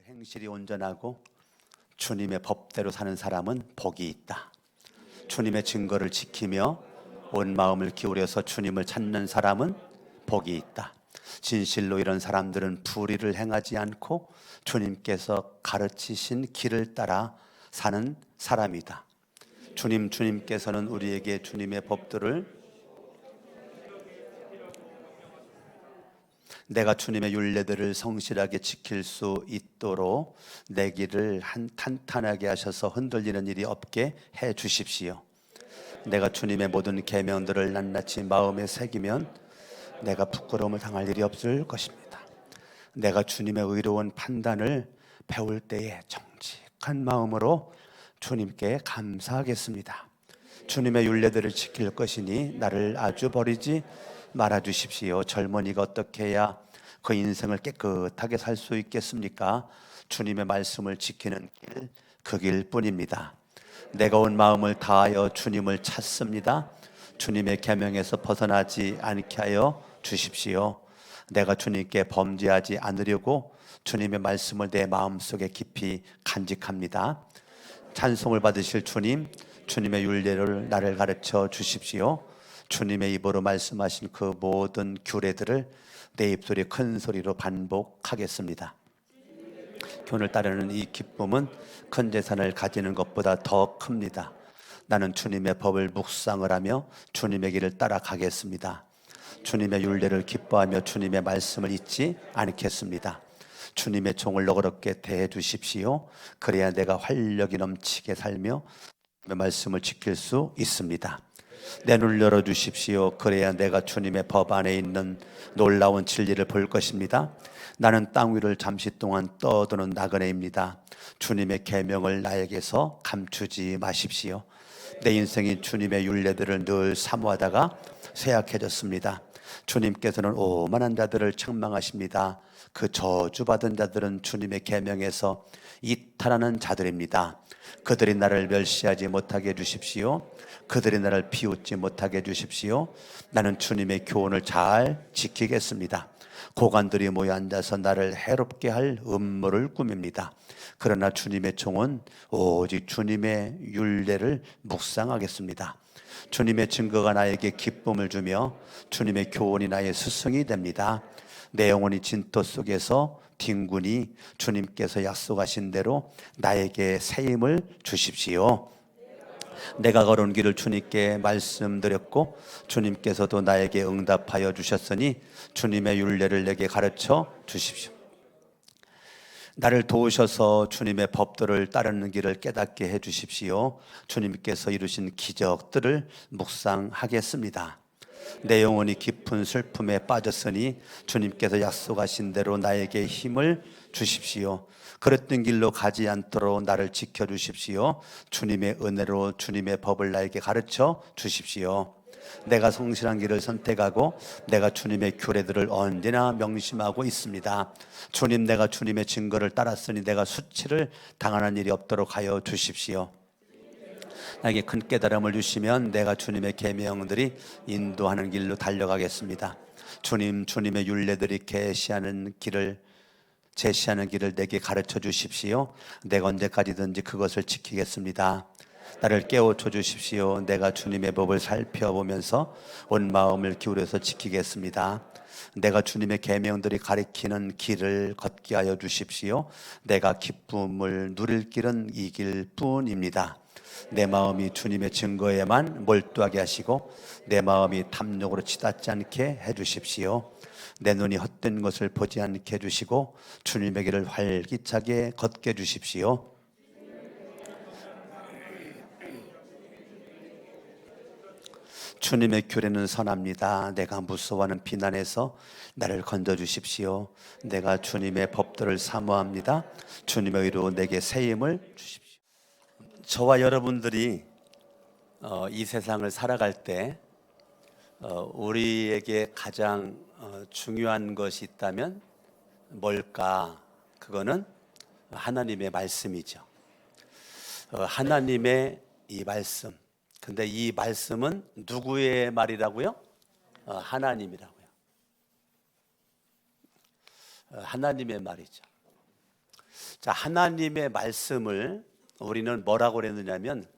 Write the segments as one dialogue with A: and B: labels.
A: 행실이 온전하고 주님의 법대로 사는 사람은 복이 있다. 주님의 증거를 지키며 온 마음을 기울여서 주님을 찾는 사람은 복이 있다. 진실로 이런 사람들은 불의를 행하지 않고 주님께서 가르치신 길을 따라 사는 사람이다. 주님께서는 우리에게 주님의 법들을 내가 주님의 율례들을 성실하게 지킬 수 있도록 내 길을 탄탄하게 하셔서 흔들리는 일이 없게 해 주십시오. 내가 주님의 모든 계명들을 낱낱이 마음에 새기면 내가 부끄러움을 당할 일이 없을 것입니다. 내가 주님의 의로운 판단을 배울 때에 정직한 마음으로 주님께 감사하겠습니다. 주님의 율례들을 지킬 것이니 나를 아주 버리지 말아 주십시오. 젊은이가 어떻게 해야 그 인생을 깨끗하게 살 수 있겠습니까? 주님의 말씀을 지키는 길, 그 길뿐입니다. 내가 온 마음을 다하여 주님을 찾습니다. 주님의 계명에서 벗어나지 않게 하여 주십시오. 내가 주님께 범죄하지 않으려고 주님의 말씀을 내 마음속에 깊이 간직합니다. 찬송을 받으실 주님, 주님의 율례를 나를 가르쳐 주십시오. 주님의 입으로 말씀하신 그 모든 규례들을 내 입술이 큰 소리로 반복하겠습니다. 교훈을 따르는 이 기쁨은 큰 재산을 가지는 것보다 더 큽니다. 나는 주님의 법을 묵상을 하며 주님의 길을 따라가겠습니다. 주님의 율례를 기뻐하며 주님의 말씀을 잊지 않겠습니다. 주님의 종을 너그럽게 대해 주십시오. 그래야 내가 활력이 넘치게 살며 주님의 말씀을 지킬 수 있습니다. 내 눈을 열어주십시오. 그래야 내가 주님의 법 안에 있는 놀라운 진리를 볼 것입니다. 나는 땅 위를 잠시 동안 떠도는 나그네입니다. 주님의 계명을 나에게서 감추지 마십시오. 내 인생이 주님의 율례들을 늘 사모하다가 쇠약해졌습니다. 주님께서는 오만한 자들을 책망하십니다. 그 저주받은 자들은 주님의 계명에서 이탈하는 자들입니다. 그들이 나를 멸시하지 못하게 해주십시오. 그들이 나를 비웃지 못하게 해주십시오. 나는 주님의 교훈을 잘 지키겠습니다. 고관들이 모여 앉아서 나를 해롭게 할 음모를 꾸밉니다. 그러나 주님의 종은 오직 주님의 율례를 묵상하겠습니다. 주님의 증거가 나에게 기쁨을 주며 주님의 교훈이 나의 스승이 됩니다. 내 영혼이 진토 속에서 빈군이 주님께서 약속하신 대로 나에게 새 힘을 주십시오. 내가 걸은 길을 주님께 말씀드렸고 주님께서도 나에게 응답하여 주셨으니 주님의 율례를 내게 가르쳐 주십시오. 나를 도우셔서 주님의 법들을 따르는 길을 깨닫게 해 주십시오. 주님께서 이루신 기적들을 묵상하겠습니다. 내 영혼이 깊은 슬픔에 빠졌으니 주님께서 약속하신 대로 나에게 힘을 주십시오. 그랬던 길로 가지 않도록 나를 지켜주십시오. 주님의 은혜로 주님의 법을 나에게 가르쳐 주십시오. 내가 성실한 길을 선택하고 내가 주님의 규례들을 언제나 명심하고 있습니다. 주님, 내가 주님의 증거를 따랐으니 내가 수치를 당하는 일이 없도록 하여 주십시오. 나에게 큰 깨달음을 주시면 내가 주님의 계명들이 인도하는 길로 달려가겠습니다. 주님의 율례들이 제시하는 길을 내게 가르쳐 주십시오. 내가 언제까지든지 그것을 지키겠습니다. 나를 깨우쳐 주십시오. 내가 주님의 법을 살펴보면서 온 마음을 기울여서 지키겠습니다. 내가 주님의 계명들이 가리키는 길을 걷게 하여 주십시오. 내가 기쁨을 누릴 길은 이 길뿐입니다. 내 마음이 주님의 증거에만 몰두하게 하시고 내 마음이 탐욕으로 치닫지 않게 해주십시오. 내 눈이 헛된 것을 보지 않게 해주시고 주님의 길을 활기차게 걷게 해주십시오. 주님의 규례는 선합니다. 내가 무서워하는 비난에서 나를 건져주십시오. 내가 주님의 법들을 사모합니다. 주님의 의로 내게 새 힘을 주십시오. 저와 여러분들이 이 세상을 살아갈 때 우리에게 가장 중요한 것이 있다면 뭘까? 그거는 하나님의 말씀이죠. 하나님의 이 말씀. 근데 이 말씀은 누구의 말이라고요? 하나님이라고요. 하나님의 말이죠. 자, 하나님의 말씀을 우리는 뭐라고 그랬느냐면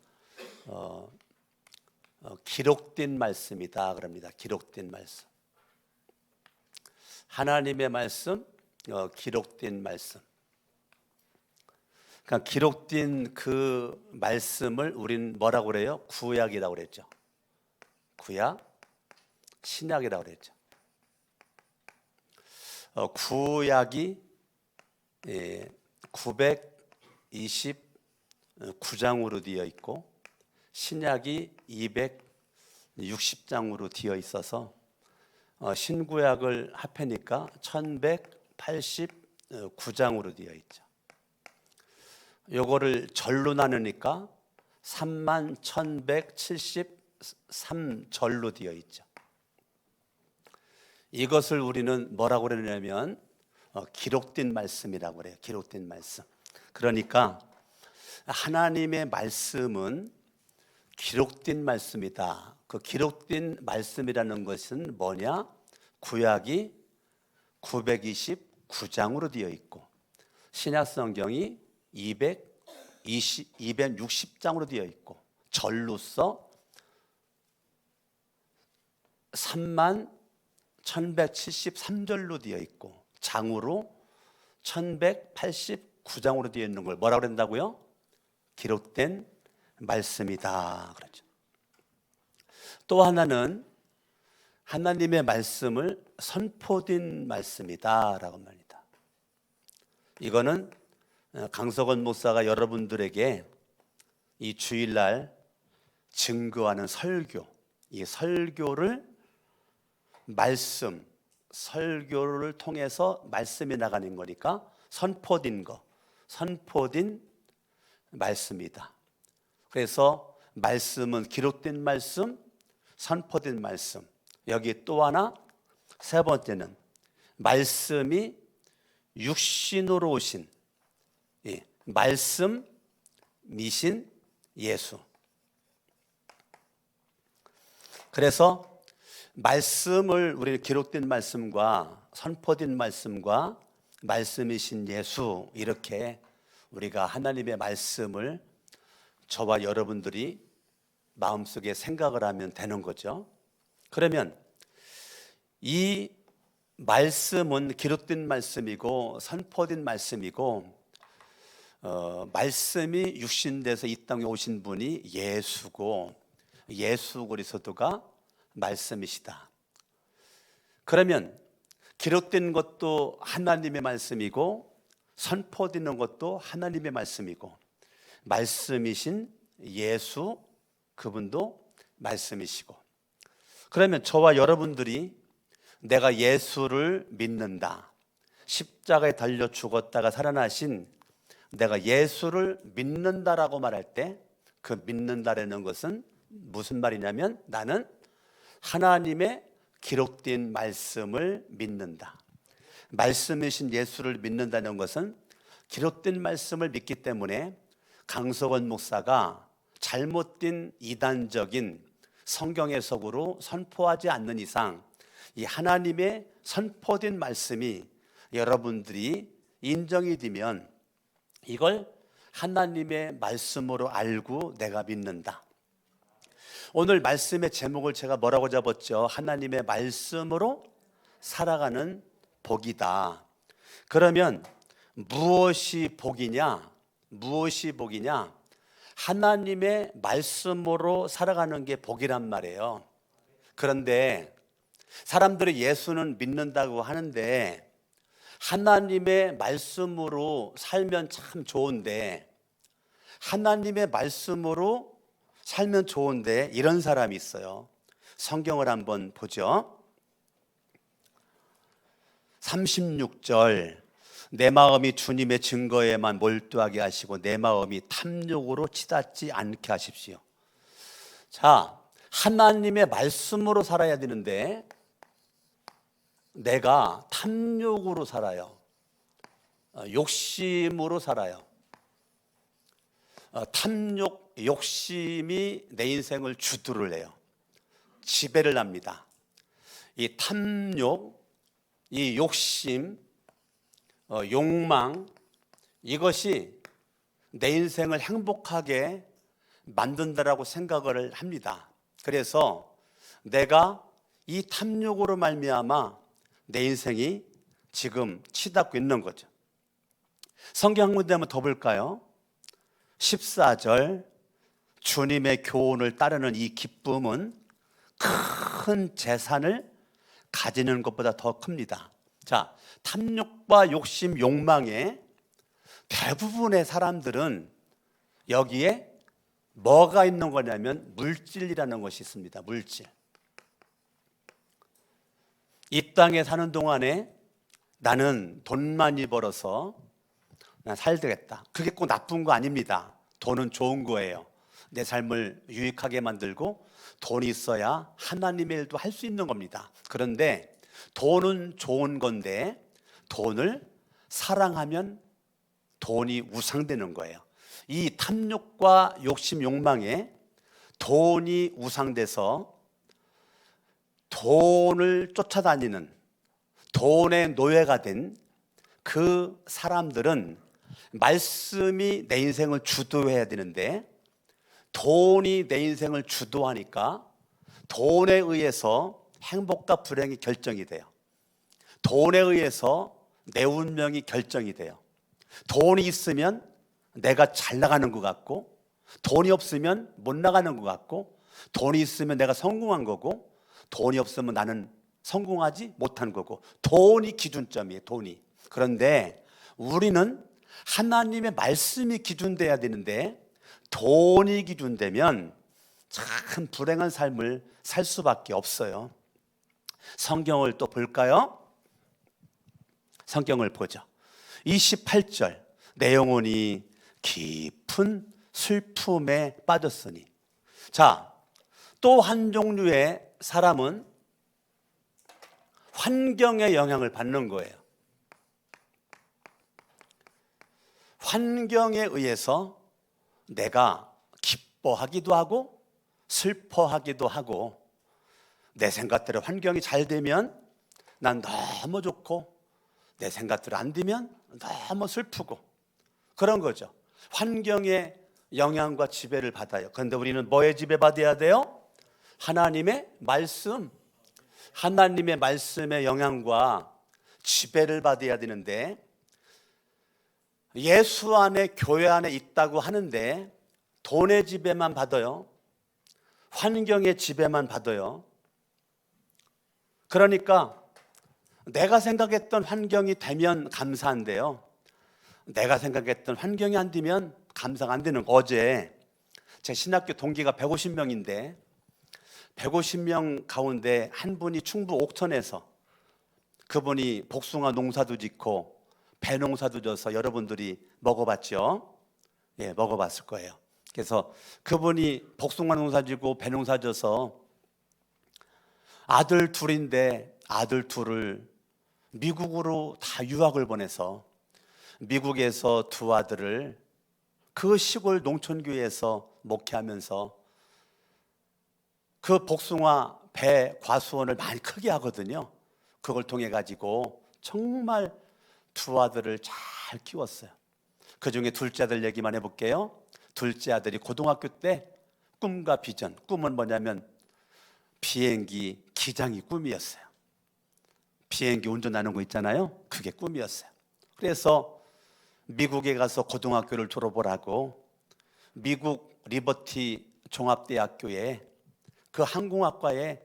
A: 기록된 말씀이다 그럽니다. 기록된 말씀. 하나님의 말씀, 기록된 말씀. 그러니까 기록된 그 말씀을 우리는 뭐라고 그래요? 구약이라고 그랬죠. 구약, 신약이라고 그랬죠. 구약이 929장으로 되어 있고 신약이 260장으로 되어 있어서 신구약을 합해니까 1189장으로 되어 있죠. 요거를 절로 나누니까 31,173절로 되어 있죠. 이것을 우리는 뭐라고 그러냐면 기록된 말씀이라고 그래요. 기록된 말씀. 그러니까 하나님의 말씀은 기록된 말씀이다. 그 기록된 말씀이라는 것은 뭐냐? 구약이 929장으로 되어 있고 신약 성경이 260장으로 되어 있고 절로서 31,173절로 되어 있고 장으로 1189장으로 되어 있는 걸 뭐라고 그런다고요? 기록된 말씀이다 그러죠. 또 하나는 하나님의 말씀을 선포된 말씀이다라고 말합니다. 이거는 강석원 목사가 여러분들에게 이 주일날 증거하는 설교, 이 설교를 설교를 통해서 말씀이 나가는 거니까 선포된 거, 선포된 말씀이다. 그래서 말씀은 기록된 말씀, 선포된 말씀. 여기 또 하나 세 번째는 말씀이 육신으로 오신 말씀이신 예수. 그래서 말씀을 우리 기록된 말씀과 선포된 말씀과 말씀이신 예수 이렇게 우리가 하나님의 말씀을 저와 여러분들이 마음속에 생각을 하면 되는 거죠. 그러면 이 말씀은 기록된 말씀이고 선포된 말씀이고 말씀이 육신돼서 이 땅에 오신 분이 예수고 예수 그리스도가 말씀이시다. 그러면 기록된 것도 하나님의 말씀이고 선포되는 것도 하나님의 말씀이고 말씀이신 예수 그분도 말씀이시고 그러면 저와 여러분들이 내가 예수를 믿는다. 십자가에 달려 죽었다가 살아나신 내가 예수를 믿는다라고 말할 때 그 믿는다라는 것은 무슨 말이냐면 나는 하나님의 기록된 말씀을 믿는다. 말씀이신 예수를 믿는다는 것은 기록된 말씀을 믿기 때문에 강석원 목사가 잘못된 이단적인 성경 해석으로 선포하지 않는 이상 이 하나님의 선포된 말씀이 여러분들이 인정이 되면 이걸 하나님의 말씀으로 알고 내가 믿는다. 오늘 말씀의 제목을 제가 뭐라고 잡았죠? 하나님의 말씀으로 살아가는 복이다. 그러면 무엇이 복이냐? 무엇이 복이냐? 하나님의 말씀으로 살아가는 게 복이란 말이에요. 그런데 사람들이 예수는 믿는다고 하는데 하나님의 말씀으로 살면 참 좋은데 하나님의 말씀으로 살면 좋은데 이런 사람이 있어요. 성경을 한번 보죠. 36절 내 마음이 주님의 증거에만 몰두하게 하시고 내 마음이 탐욕으로 치닫지 않게 하십시오. 자, 하나님의 말씀으로 살아야 되는데 내가 탐욕으로 살아요. 욕심으로 살아요. 탐욕, 욕심이 내 인생을 주도를 해요. 지배를 합니다. 이 탐욕, 이 욕심, 욕망, 이것이 내 인생을 행복하게 만든다라고 생각을 합니다. 그래서 내가 이 탐욕으로 말미암아 내 인생이 지금 치닫고 있는 거죠. 성경 한 군데 한번 더 볼까요? 14절, 주님의 교훈을 따르는 이 기쁨은 큰 재산을 가지는 것보다 더 큽니다. 자, 탐욕과 욕심, 욕망의 대부분의 사람들은 여기에 뭐가 있는 거냐면 물질이라는 것이 있습니다. 물질. 이 땅에 사는 동안에 나는 돈 많이 벌어서 난 살되겠다. 그게 꼭 나쁜 거 아닙니다. 돈은 좋은 거예요. 내 삶을 유익하게 만들고 돈이 있어야 하나님의 일도 할 수 있는 겁니다. 그런데 돈은 좋은 건데 돈을 사랑하면 돈이 우상되는 거예요. 이 탐욕과 욕심, 욕망에 돈이 우상돼서 돈을 쫓아다니는 돈의 노예가 된 그 사람들은 말씀이 내 인생을 주도해야 되는데 돈이 내 인생을 주도하니까 돈에 의해서 행복과 불행이 결정이 돼요. 돈에 의해서 내 운명이 결정이 돼요. 돈이 있으면 내가 잘 나가는 것 같고, 돈이 없으면 못 나가는 것 같고, 돈이 있으면 내가 성공한 거고, 돈이 없으면 나는 성공하지 못한 거고, 돈이 기준점이에요. 돈이. 그런데 우리는 하나님의 말씀이 기준돼야 되는데 돈이 기준되면 참 불행한 삶을 살 수밖에 없어요. 성경을 또 볼까요? 성경을 보죠. 28절, 내 영혼이 깊은 슬픔에 빠졌으니. 자, 또 한 종류의 사람은 환경의 영향을 받는 거예요. 환경에 의해서 내가 기뻐하기도 하고 슬퍼하기도 하고, 내 생각대로 환경이 잘 되면 난 너무 좋고 내 생각대로 안 되면 너무 슬프고 그런 거죠. 환경의 영향과 지배를 받아요. 그런데 우리는 뭐에 지배받아야 돼요? 하나님의 말씀, 하나님의 말씀의 영향과 지배를 받아야 되는데, 예수 안에 교회 안에 있다고 하는데 돈의 지배만 받아요. 환경의 지배만 받아요. 그러니까 내가 생각했던 환경이 되면 감사한데요, 내가 생각했던 환경이 안 되면 감사가 안 되는 거. 어제 제 신학교 동기가 150명인데 150명 가운데 한 분이 충북 옥천에서, 그분이 복숭아 농사도 짓고 배 농사도 져서 여러분들이 먹어봤죠? 예, 먹어봤을 거예요. 그래서 그분이 복숭아 농사 지고 배 농사 져서 아들 둘인데 아들 둘을 미국으로 다 유학을 보내서 미국에서 두 아들을 그 시골 농촌교회에서 목회하면서 그 복숭아 배 과수원을 많이 크게 하거든요. 그걸 통해 가지고 정말 두 아들을 잘 키웠어요. 그 중에 둘째 아들 얘기만 해볼게요. 둘째 아들이 고등학교 때 꿈과 비전, 꿈은 뭐냐면 비행기 기장이 꿈이었어요. 비행기 운전하는 거 있잖아요, 그게 꿈이었어요. 그래서 미국에 가서 고등학교를 졸업을 하고 미국 리버티 종합대학교에 그 항공학과에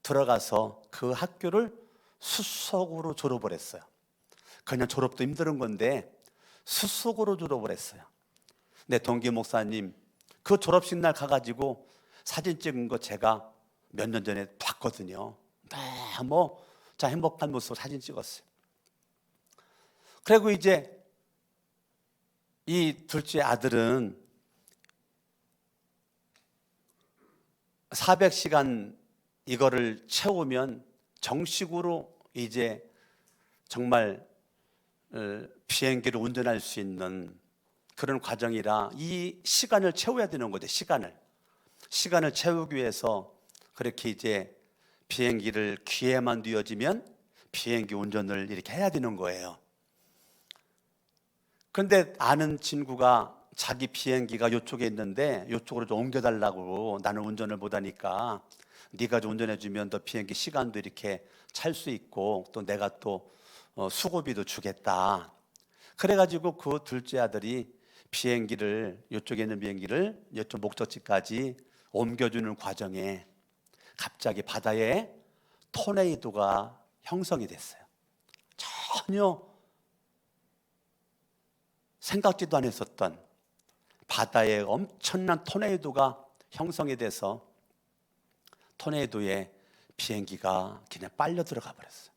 A: 들어가서 그 학교를 수석으로 졸업을 했어요. 그냥 졸업도 힘든 건데 수석으로 졸업을 했어요. 내 동기 목사님 그 졸업식 날 가가지고 사진 찍은 거 제가 몇 년 전에 봤거든요. 너무 자 행복한 모습으로 사진 찍었어요. 그리고 이제 이 둘째 아들은 400시간 이거를 채우면 정식으로 이제 정말 비행기를 운전할 수 있는 그런 과정이라 이 시간을 채워야 되는 거죠. 시간을 채우기 위해서 그렇게 이제 비행기를 기회만 되어지면 비행기 운전을 이렇게 해야 되는 거예요. 근데 아는 친구가 자기 비행기가 이쪽에 있는데 이쪽으로 좀 옮겨달라고, 나는 운전을 못하니까 네가 좀 운전해주면 너 비행기 시간도 이렇게 찰 수 있고 또 내가 또 수고비도 주겠다. 그래가지고 그 둘째 아들이 비행기를, 이쪽에 있는 비행기를 이쪽 목적지까지 옮겨주는 과정에 갑자기 바다에 토네이도가 형성이 됐어요. 전혀 생각지도 않았었던 바다에 엄청난 토네이도가 형성이 돼서 토네이도에 비행기가 그냥 빨려 들어가 버렸어요.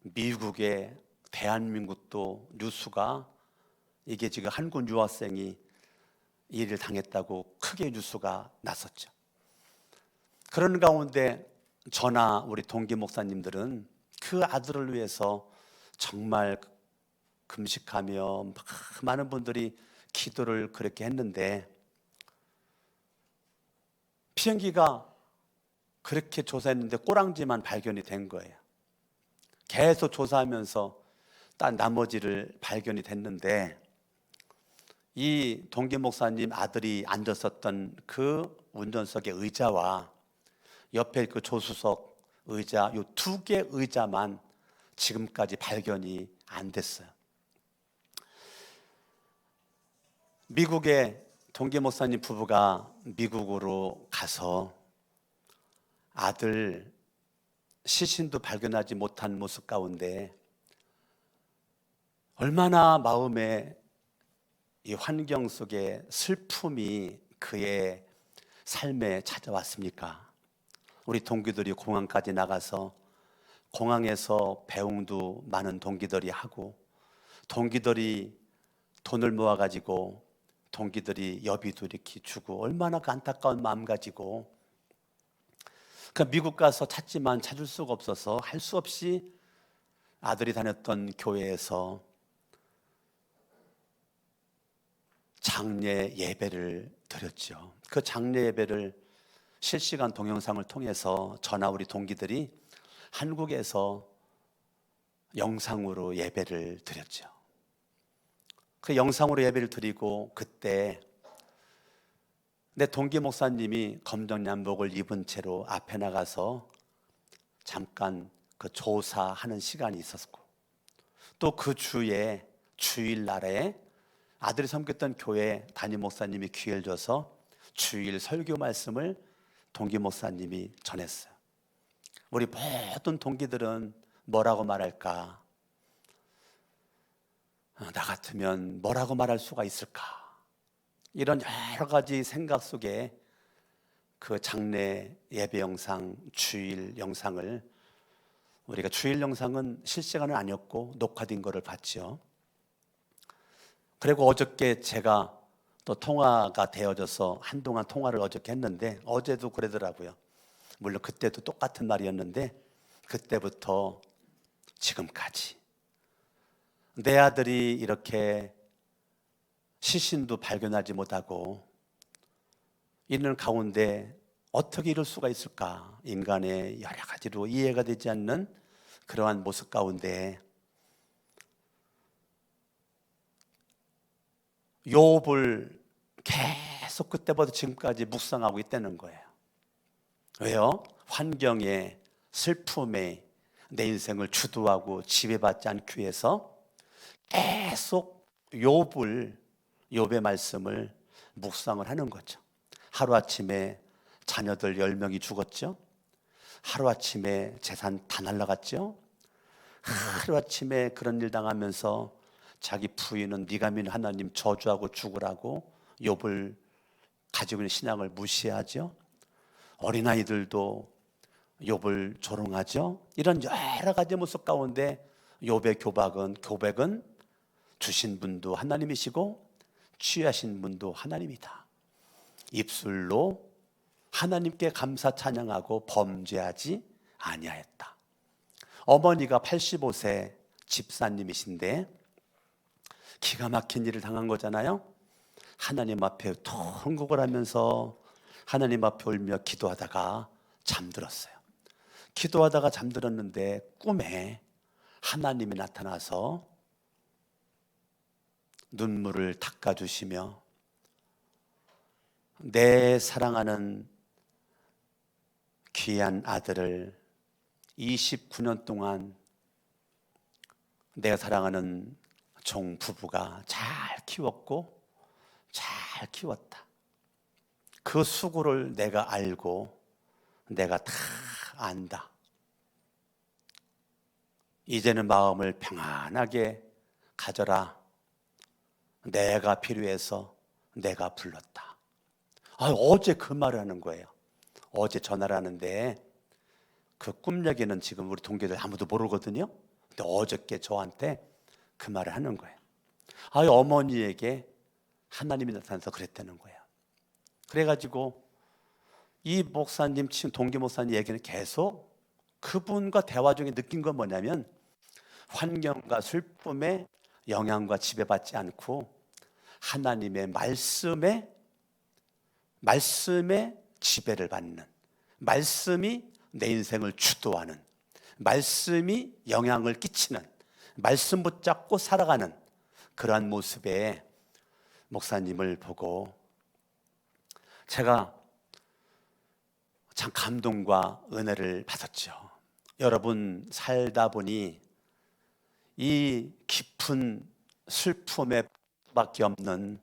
A: 미국의 대한민국도 뉴스가 이게 지금 한국 유학생이 이 일을 당했다고 크게 뉴스가 났었죠. 그런 가운데 저나 우리 동기 목사님들은 그 아들을 위해서 정말 금식하며 많은 분들이 기도를 그렇게 했는데, 비행기가 그렇게 조사했는데 꼬랑지만 발견이 된 거예요. 계속 조사하면서 딴 나머지를 발견이 됐는데, 이 동기 목사님 아들이 앉았었던 그 운전석의 의자와 옆에 그 조수석 의자, 요 두 개 의자만 지금까지 발견이 안 됐어요. 미국의 동기 목사님 부부가 미국으로 가서 아들 시신도 발견하지 못한 모습 가운데 얼마나 마음에 이 환경 속에 슬픔이 그의 삶에 찾아왔습니까? 우리 동기들이 공항까지 나가서 공항에서 배웅도 많은 동기들이 하고, 동기들이 돈을 모아가지고 동기들이 여비도 이렇게 주고, 얼마나 그 안타까운 마음 가지고 그 미국 가서 찾지만 찾을 수가 없어서 할 수 없이 아들이 다녔던 교회에서 장례 예배를 드렸죠. 그 장례 예배를 실시간 동영상을 통해서 저나 우리 동기들이 한국에서 영상으로 예배를 드렸죠. 그 영상으로 예배를 드리고, 그때 내 동기 목사님이 검정 양복을 입은 채로 앞에 나가서 잠깐 그 조사하는 시간이 있었고, 또 그 주에 주일날에 아들이 섬겼던 교회 담임 목사님이 기회를 줘서 주일 설교 말씀을 동기 목사님이 전했어요. 우리 모든 동기들은 뭐라고 말할까? 나 같으면 뭐라고 말할 수가 있을까? 이런 여러 가지 생각 속에 그 장례 예배 영상, 주일 영상을, 우리가 주일 영상은 실시간은 아니었고 녹화된 거를 봤죠. 그리고 어저께 제가 또 통화가 되어져서 한동안 통화를 어저께 했는데, 어제도 그러더라고요. 물론 그때도 똑같은 말이었는데, 그때부터 지금까지 내 아들이 이렇게 시신도 발견하지 못하고 있는 가운데 어떻게 이럴 수가 있을까? 인간의 여러 가지로 이해가 되지 않는 그러한 모습 가운데 욥을 계속 그때부터 지금까지 묵상하고 있다는 거예요. 왜요? 환경에, 슬픔에 내 인생을 주도하고 지배받지 않기 위해서 계속 욥의 말씀을 묵상을 하는 거죠. 하루아침에 자녀들 10명이 죽었죠. 하루아침에 재산 다 날라갔죠. 하루아침에 그런 일 당하면서 자기 부인은 네가 믿는 하나님 저주하고 죽으라고 욥을 가지고 있는 신앙을 무시하죠. 어린아이들도 욥을 조롱하죠. 이런 여러 가지 모습 가운데 욥의 교백은 주신 분도 하나님이시고 취하신 분도 하나님이다. 입술로 하나님께 감사 찬양하고 범죄하지 아니하였다. 어머니가 85세 집사님이신데 기가 막힌 일을 당한 거잖아요. 하나님 앞에 통곡을 하면서 하나님 앞에 울며 기도하다가 잠들었어요. 기도하다가 잠들었는데 꿈에 하나님이 나타나서 눈물을 닦아주시며 내 사랑하는 귀한 아들을 29년 동안 내가 사랑하는 종 부부가 잘 키웠고 잘 키웠다. 그 수고를 내가 알고 내가 다 안다. 이제는 마음을 평안하게 가져라. 내가 필요해서 내가 불렀다. 어제 그 말을 하는 거예요. 어제 전화를 하는데 그 꿈 얘기는 지금 우리 동기들 아무도 모르거든요. 근데 어저께 저한테 그 말을 하는 거예요. 어머니에게 하나님이 나타나서 그랬다는 거예요. 그래가지고 이 목사님, 동기 목사님 얘기는 계속 그분과 대화 중에 느낀 건 뭐냐면 환경과 슬픔에 영향과 지배받지 않고 하나님의 말씀에 지배를 받는, 말씀이 내 인생을 주도하는, 말씀이 영향을 끼치는, 말씀 붙잡고 살아가는 그러한 모습의 목사님을 보고 제가 참 감동과 은혜를 받았죠. 여러분, 살다 보니 이 깊은 슬픔에 밖에 없는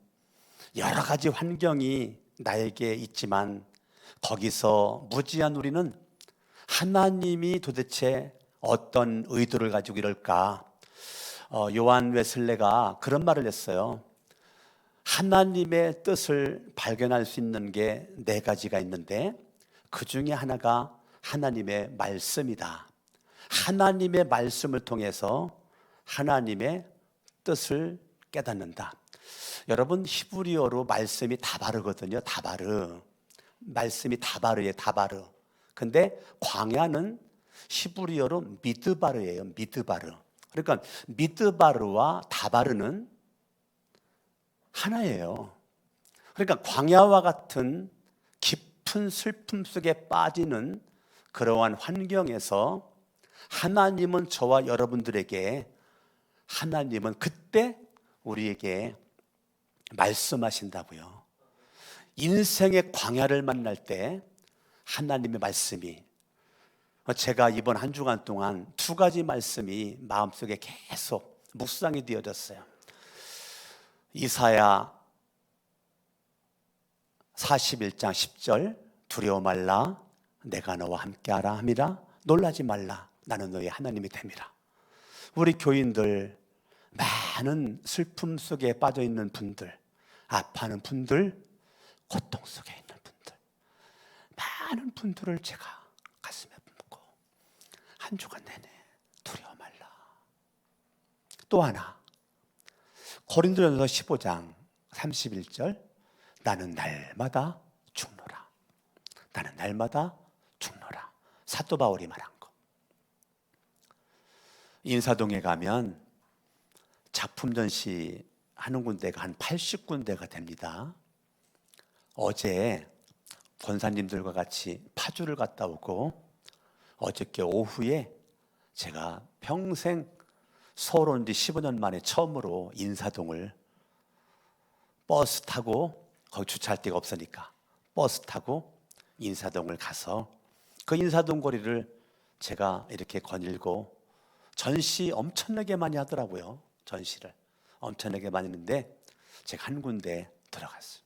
A: 여러 가지 환경이 나에게 있지만 거기서 무지한 우리는 하나님이 도대체 어떤 의도를 가지고 이럴까? 요한 웨슬레가 그런 말을 했어요. 하나님의 뜻을 발견할 수 있는 게 네 가지가 있는데 그 중에 하나가 하나님의 말씀이다. 하나님의 말씀을 통해서 하나님의 뜻을 깨닫는다. 여러분, 히브리어로 말씀이 다바르거든요. 다바르. 말씀이 다바르예요. 다바르. 근데 광야는 히브리어로 미드바르예요. 미드바르. 그러니까 미드바르와 다바르는 하나예요. 그러니까 광야와 같은 깊은 슬픔 속에 빠지는 그러한 환경에서 하나님은 저와 여러분들에게, 하나님은 그때 우리에게 말씀하신다고요. 인생의 광야를 만날 때 하나님의 말씀이, 제가 이번 한 주간 동안 두 가지 말씀이 마음속에 계속 묵상이 되어졌어요. 이사야 41장 10절, 두려워 말라 내가 너와 함께하라 함이라. 놀라지 말라 나는 너의 하나님이 됨이라. 우리 교인들, 많은 슬픔 속에 빠져있는 분들, 아파하는 분들, 고통 속에 있는 분들, 많은 분들을 제가 가슴에 품고 한 주간 내내 두려워 말라. 또 하나, 고린도전서 15장 31절, 나는 날마다 죽노라. 나는 날마다 죽노라. 사도 바울이 말한 거. 인사동에 가면 작품 전시 하는 군데가 한 80군데가 됩니다. 어제 권사님들과 같이 파주를 갔다 오고 어저께 오후에 제가 평생 서울 온 지 15년 만에 처음으로 인사동을 버스 타고, 거기 주차할 데가 없으니까 버스 타고 인사동을 가서 그 인사동 거리를 제가 이렇게 거닐고, 전시 엄청나게 많이 하더라고요. 전시를 엄청나게 많이 했는데 제가 한 군데 들어갔어요.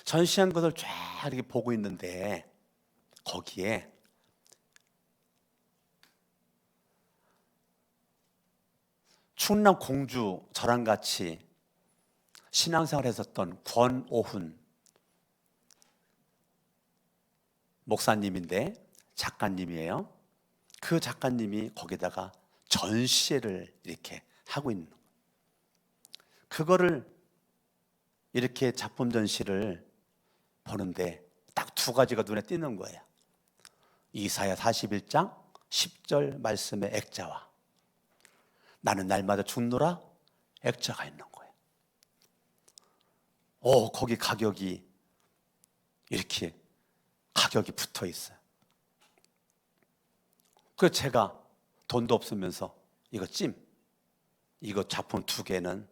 A: 전시한 것을 쫙 이렇게 보고 있는데 거기에 충남 공주 저랑 같이 신앙생활 했었던 권오훈 목사님인데 작가님이에요. 그 작가님이 거기다가 전시회를 이렇게 하고 있는 거예요. 그거를 이렇게 작품 전시를 보는데 딱 두 가지가 눈에 띄는 거예요. 이사야 41장 10절 말씀의 액자와 나는 날마다 죽노라 액자가 있는 거예요. 거기 가격이 이렇게 가격이 붙어 있어요. 그래서 제가 돈도 없으면서 이거 작품 두 개는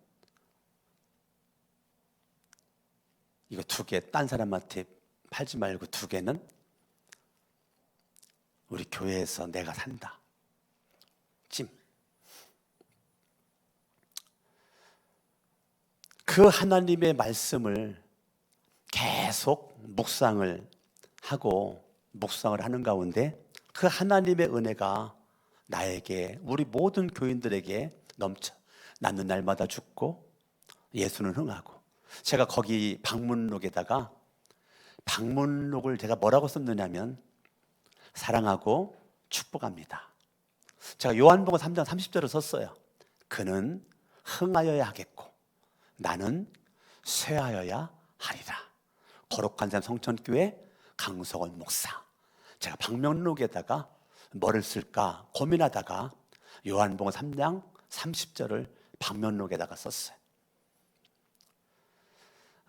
A: 이거 2개 딴 사람한테 팔지 말고 2개는 우리 교회에서 내가 산다. 찜. 그 하나님의 말씀을 계속 묵상을 하는 가운데 그 하나님의 은혜가 나에게, 우리 모든 교인들에게 넘쳐 나는 날마다 죽고 예수는 흥하고. 제가 거기 방문록에다가, 방문록을 제가 뭐라고 썼느냐면 사랑하고 축복합니다. 제가 요한복음 3장 30절을 썼어요. 그는 흥하여야 하겠고 나는 쇠하여야 하리라. 거룩한 삶 성천교회 강석원 목사. 제가 방명록에다가 뭐를 쓸까 고민하다가 요한복음 3장 30절을 방명록에다가 썼어요.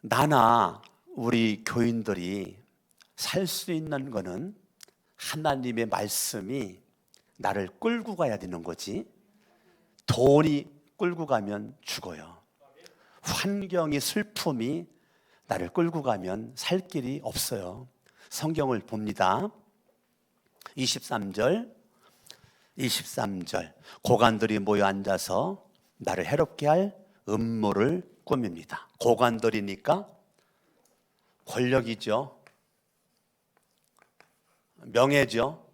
A: 나나 우리 교인들이 살 수 있는 거는 하나님의 말씀이 나를 끌고 가야 되는 거지, 돈이 끌고 가면 죽어요. 환경이, 슬픔이 나를 끌고 가면 살 길이 없어요. 성경을 봅니다. 23절 고관들이 모여 앉아서 나를 해롭게 할 음모를 꾸밉니다. 고관들이니까 권력이죠, 명예죠,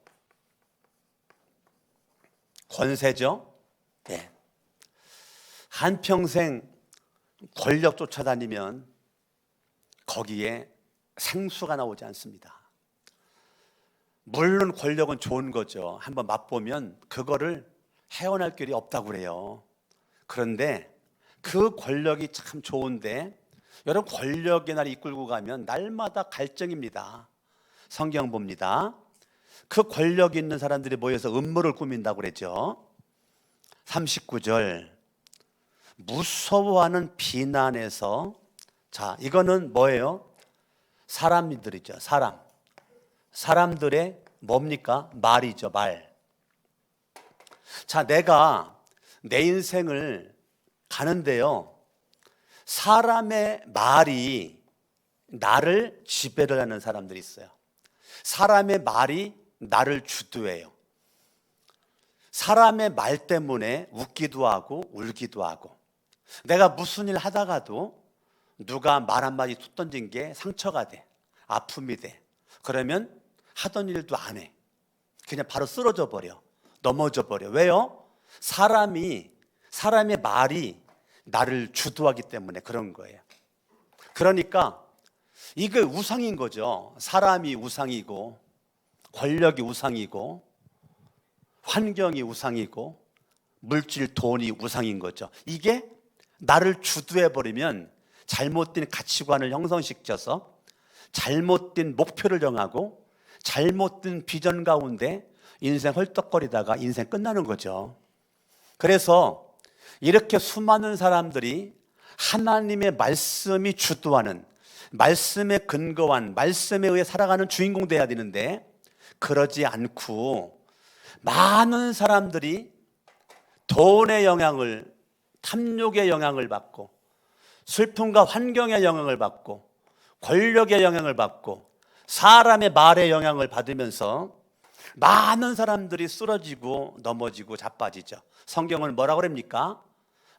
A: 권세죠. 네. 한평생 권력 쫓아다니면 거기에 생수가 나오지 않습니다. 물론 권력은 좋은 거죠. 한번 맛보면 그거를 헤어날 길이 없다고 그래요. 그런데 그 권력이 참 좋은데 여러분, 권력의 날 이끌고 가면 날마다 갈증입니다. 성경 봅니다. 그 권력 있는 사람들이 모여서 음모를 꾸민다고 그랬죠. 39절 무서워하는 비난에서, 자, 이거는 뭐예요? 사람들이죠. 사람들의 뭡니까? 말이죠. 말. 자, 내가 내 인생을 가는데요, 사람의 말이 나를 지배를 하는 사람들이 있어요. 사람의 말이 나를 주도해요. 사람의 말 때문에 웃기도 하고 울기도 하고, 내가 무슨 일 하다가도 누가 말 한마디 툭 던진 게 상처가 돼, 아픔이 돼. 그러면 하던 일도 안 해. 그냥 바로 쓰러져 버려, 넘어져 버려. 왜요? 사람의 말이 나를 주도하기 때문에 그런 거예요. 그러니까 이게 우상인 거죠. 사람이 우상이고, 권력이 우상이고, 환경이 우상이고, 물질, 돈이 우상인 거죠. 이게 나를 주도해버리면 잘못된 가치관을 형성시켜서 잘못된 목표를 정하고 잘못된 비전 가운데 인생 헐떡거리다가 인생 끝나는 거죠. 그래서 이렇게 수많은 사람들이 하나님의 말씀이 주도하는, 말씀에 근거한, 말씀에 의해 살아가는 주인공 돼야 되는데, 그러지 않고 많은 사람들이 돈의 영향을, 탐욕의 영향을 받고, 슬픔과 환경의 영향을 받고, 권력의 영향을 받고, 사람의 말의 영향을 받으면서 많은 사람들이 쓰러지고 넘어지고 자빠지죠. 성경은 뭐라고 그럽니까?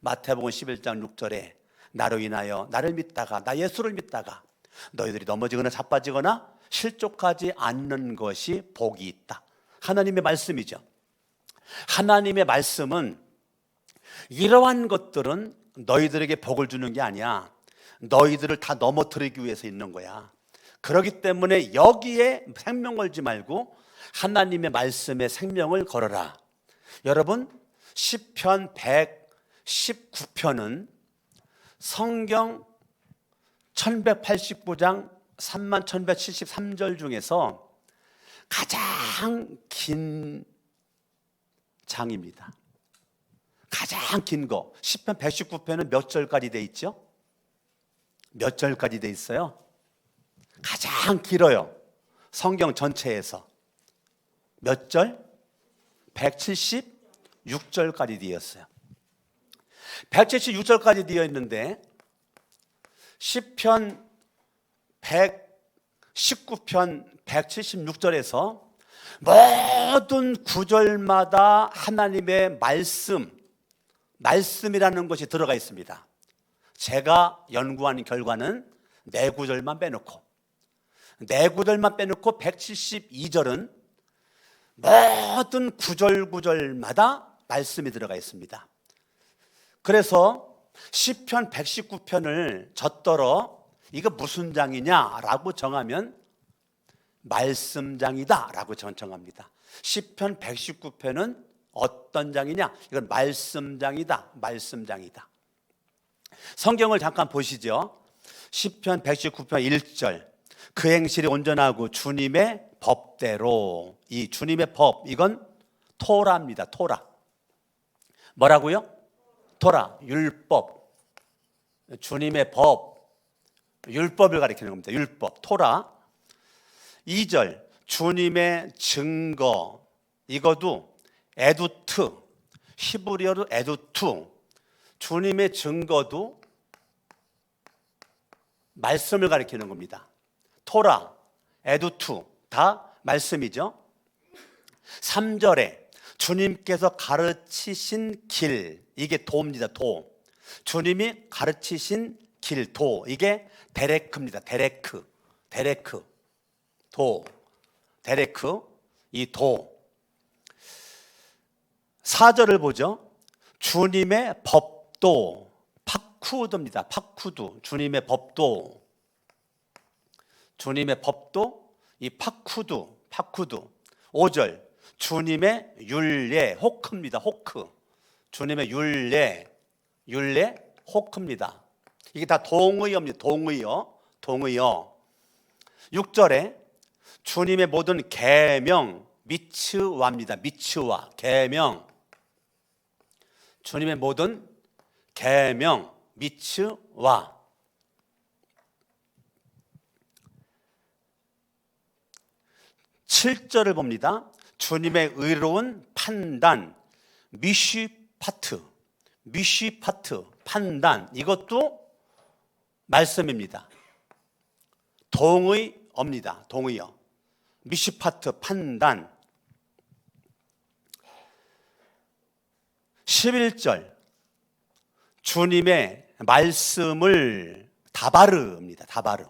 A: 마태복음 11장 6절에 나로 인하여 나를 믿다가, 나 예수를 믿다가 너희들이 넘어지거나 자빠지거나 실족하지 않는 것이 복이 있다. 하나님의 말씀이죠. 하나님의 말씀은 이러한 것들은 너희들에게 복을 주는 게 아니야. 너희들을 다 넘어뜨리기 위해서 있는 거야. 그렇기 때문에 여기에 생명 걸지 말고 하나님의 말씀에 생명을 걸어라. 여러분, 시편 119편은 성경 1189장 31,173절 중에서 가장 긴 장입니다. 가장 긴 거. 시편 119편은 몇 절까지 돼 있죠? 몇 절까지 돼 있어요? 가장 길어요. 성경 전체에서. 몇 절? 176절까지 되었어요. 176절까지 되어 있는데 시편 119편 176절에서 모든 구절마다 하나님의 말씀이라는 것이 들어가 있습니다. 제가 연구한 결과는 네 구절만 빼놓고 172절은 모든 구절마다 말씀이 들어가 있습니다. 그래서 시편 119편을 젖더러 이거 무슨 장이냐라고 정하면 말씀장이다라고 정합니다. 시편 119편은 어떤 장이냐? 이건 말씀장이다. 말씀장이다. 성경을 잠깐 보시죠. 시편 119편 1절. 그 행실이 온전하고 주님의 법대로. 이 주님의 법, 이건 토라입니다. 토라. 뭐라고요? 토라, 율법. 주님의 법, 율법을 가리키는 겁니다. 율법, 토라. 2절, 주님의 증거. 이것도 에두트, 히브리어로 에두투. 주님의 증거도 말씀을 가리키는 겁니다. 토라, 에두투 다 말씀이죠. 3절에 주님께서 가르치신 길, 이게 도입니다. 도. 주님이 가르치신 길, 도. 이게 데레크입니다. 데레크. 도. 데레크. 이 도. 4절을 보죠. 주님의 법도. 파쿠드입니다. 파쿠드. 주님의 법도. 주님의 법도. 이 파쿠드. 5절. 주님의 율례. 호크입니다. 호크. 주님의 율례. 호크입니다. 이게 다 동의어입니다. 동의어. 6절에 주님의 모든 계명. 미츠와입니다. 미츠와. 계명. 주님의 모든 계명. 미츠와. 7절을 봅니다. 주님의 의로운 판단. 미쉬파트. 판단. 이것도 말씀입니다. 동의어입니다. 동의어. 미쉬파트 판단. 11절. 주님의 말씀을 다바르입니다. 다바르.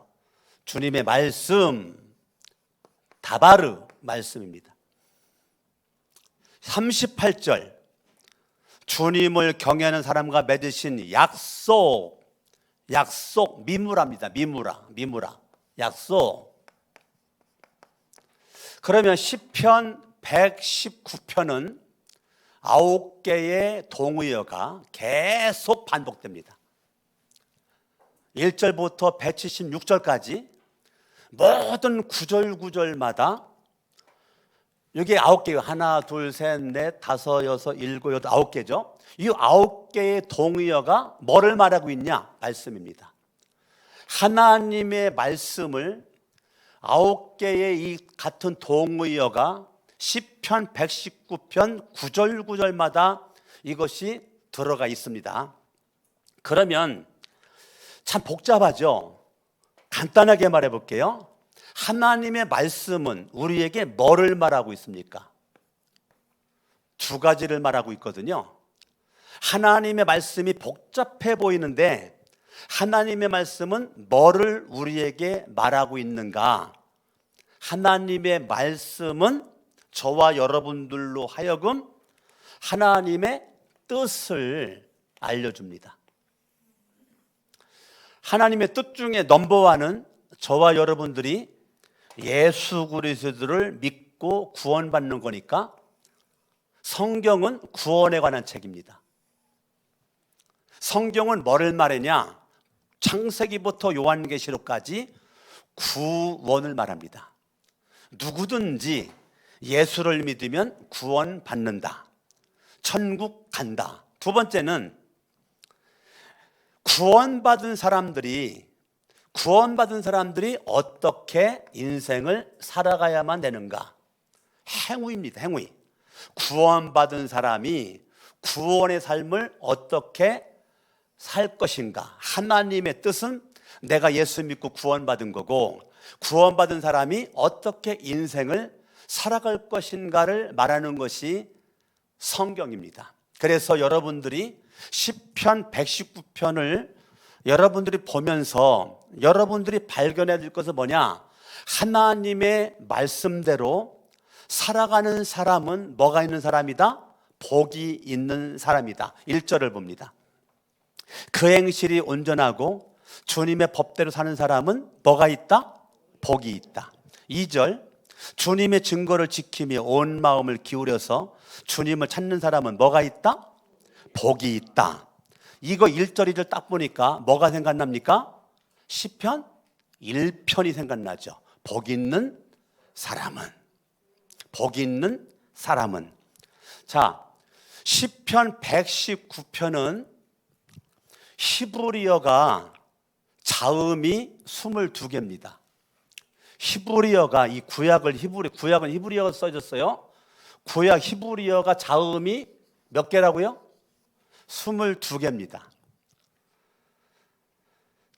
A: 주님의 말씀. 다바르 말씀입니다. 38절. 주님을 경외하는 사람과 맺으신 약속. 미무라입니다. 미무라. 약속. 그러면 시편 119편은 9개의 동의어가 계속 반복됩니다. 1절부터 176절까지 모든 구절마다 여기 9개요. 하나, 둘, 셋, 넷, 다섯, 여섯, 일곱, 여덟, 9개죠. 이 9개의 동의어가 뭐를 말하고 있냐? 말씀입니다. 하나님의 말씀을 9개의 이 같은 동의어가 시편 119편 9절마다 이것이 들어가 있습니다. 그러면 참 복잡하죠. 간단하게 말해 볼게요. 하나님의 말씀은 우리에게 뭐를 말하고 있습니까? 두 가지를 말하고 있거든요. 하나님의 말씀이 복잡해 보이는데 하나님의 말씀은 뭐를 우리에게 말하고 있는가? 하나님의 말씀은 저와 여러분들로 하여금 하나님의 뜻을 알려줍니다. 하나님의 뜻 중에 넘버원은 저와 여러분들이 예수 그리스도를 믿고 구원받는 거니까 성경은 구원에 관한 책입니다. 성경은 뭐를 말하냐? 창세기부터 요한계시록까지 구원을 말합니다. 누구든지 예수를 믿으면 구원받는다. 천국 간다. 두 번째는 구원받은 사람들이 어떻게 인생을 살아가야만 되는가? 행위입니다. 행위. 구원받은 사람이 구원의 삶을 어떻게 살 것인가? 하나님의 뜻은 내가 예수 믿고 구원받은 거고, 구원받은 사람이 어떻게 인생을 살아갈 것인가를 말하는 것이 성경입니다. 그래서 여러분들이 시편 119편을 여러분들이 보면서 여러분들이 발견해야 될 것은 뭐냐? 하나님의 말씀대로 살아가는 사람은 뭐가 있는 사람이다? 복이 있는 사람이다. 1절을 봅니다. 그 행실이 온전하고 주님의 법대로 사는 사람은 뭐가 있다? 복이 있다. 2절, 주님의 증거를 지키며 온 마음을 기울여서 주님을 찾는 사람은 뭐가 있다? 복이 있다. 이거 1절 2절 딱 보니까 뭐가 생각납니까? 시편 1편이 생각나죠. 복 있는 사람은, 복 있는 사람은. 자, 시편 119편은 히브리어가 자음이 22개입니다. 히브리어가, 이 구약은 히브리어가 써졌어요. 구약 히브리어가 자음이 몇 개라고요? 22개입니다.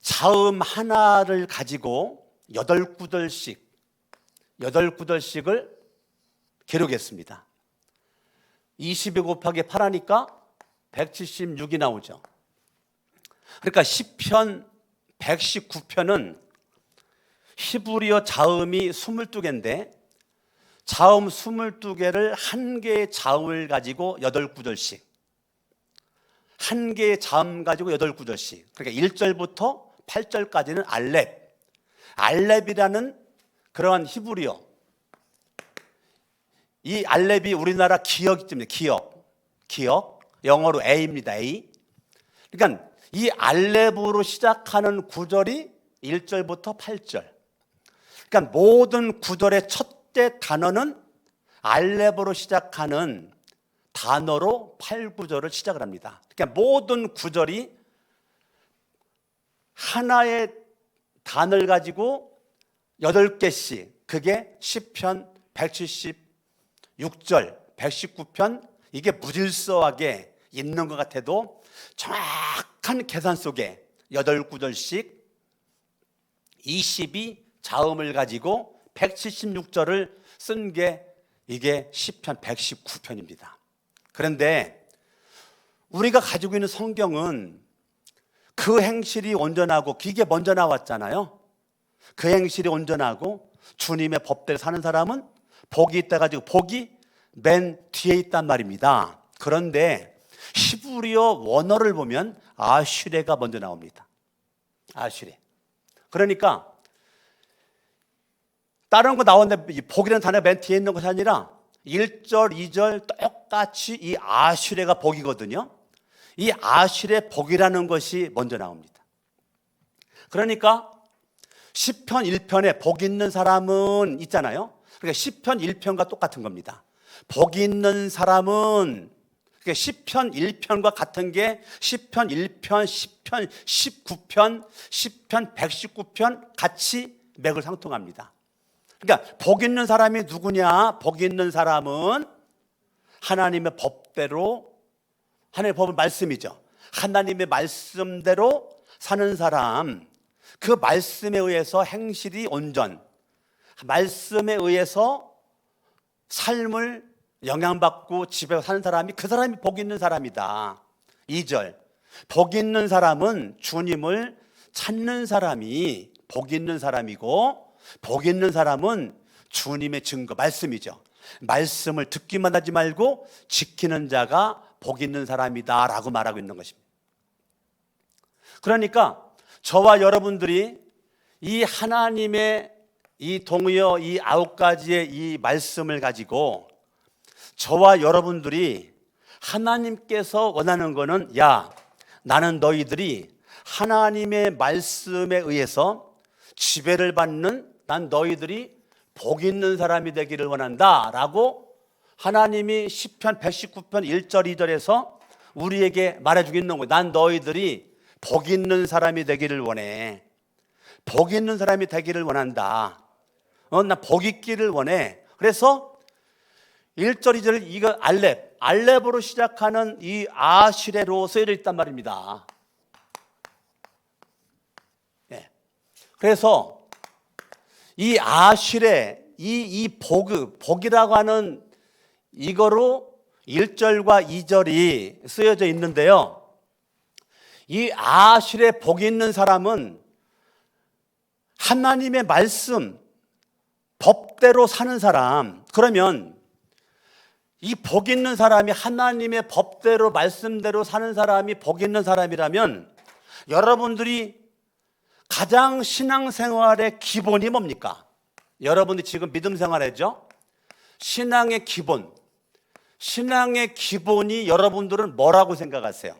A: 자음 하나를 가지고 8구절씩을 기록했습니다. 22 곱하기 8 하니까 176이 나오죠. 그러니까 시편 119편은 히브리어 자음이 22개인데 자음 22개를 한 개의 자음을 가지고 8구절씩, 한 개의 자음 가지고 8구절씩, 그러니까 1절부터 8절까지는 알렙이라는 그러한 히브리어, 이 알렙이 우리나라 기역이 때문에 기역, 영어로 A입니다. A. 그러니까 이 알렙으로 시작하는 구절이 1절부터 8절. 그러니까 모든 구절의 첫째 단어는 알렙으로 시작하는 단어로 8구절을 시작을 합니다. 그러니까 모든 구절이 하나의 단어를 가지고 8개씩, 그게 시편 176절, 119편, 이게 무질서하게 있는 것 같아도 정확한 계산 속에 8구절씩 22자음을 가지고 176절을 쓴 게 이게 시편 119편입니다. 그런데 우리가 가지고 있는 성경은 그 행실이 온전하고, 이게 먼저 나왔잖아요. 그 행실이 온전하고 주님의 법대로 사는 사람은 복이 있다 가지고 복이 맨 뒤에 있단 말입니다. 그런데 히브리어 원어를 보면 아슈레가 먼저 나옵니다. 아슈레. 그러니까 다른 거 나오는데 복이라는 단어가 맨 뒤에 있는 것이 아니라 1절, 2절 똑같이 이 아슈레가 복이거든요. 이 아슈레 복이라는 것이 먼저 나옵니다. 그러니까 시편 1편에 복 있는 사람은 있잖아요. 그러니까 시편 1편과 똑같은 겁니다. 복 있는 사람은, 그러니까 시편 1편과 같은 게 시편 1편, 시편 19편, 시편 119편 같이 맥을 상통합니다. 그러니까 복 있는 사람이 누구냐? 복 있는 사람은 하나님의 법대로, 하나님의 법은 말씀이죠. 하나님의 말씀대로 사는 사람, 그 말씀에 의해서 행실이 온전, 말씀에 의해서 삶을 영향받고 집에 사는 사람이, 그 사람이 복 있는 사람이다. 2절, 복 있는 사람은 주님을 찾는 사람이 복 있는 사람이고, 복 있는 사람은 주님의 증거, 말씀이죠. 말씀을 듣기만 하지 말고 지키는 자가 복 있는 사람이다 라고 말하고 있는 것입니다. 그러니까 저와 여러분들이 이 하나님의 이 동의어, 이 9가지의 이 말씀을 가지고 저와 여러분들이 하나님께서 원하는 거는, 야, 나는 너희들이 하나님의 말씀에 의해서 지배를 받는, 난 너희들이 복 있는 사람이 되기를 원한다 라고 하나님이 시편 119편 1절 2절에서 우리에게 말해주고 있는 거예요. 난 너희들이 복 있는 사람이 되기를 원해. 복 있는 사람이 되기를 원한다. 나 복 있기를 원해. 그래서 1절 2절 이거 알렙으로 시작하는 이 아슈레로 쓰여져 있단 말입니다. 네. 그래서 이 아실의 이 복이라고 하는 이거로 1절과 2절이 쓰여져 있는데요. 이 아실의 복이 있는 사람은 하나님의 말씀, 법대로 사는 사람. 그러면 이 복 있는 사람이 하나님의 법대로 말씀대로 사는 사람이 복 있는 사람이라면 여러분들이 가장 신앙생활의 기본이 뭡니까? 여러분들이 지금 믿음 생활했죠? 신앙의 기본이 여러분들은 뭐라고 생각하세요?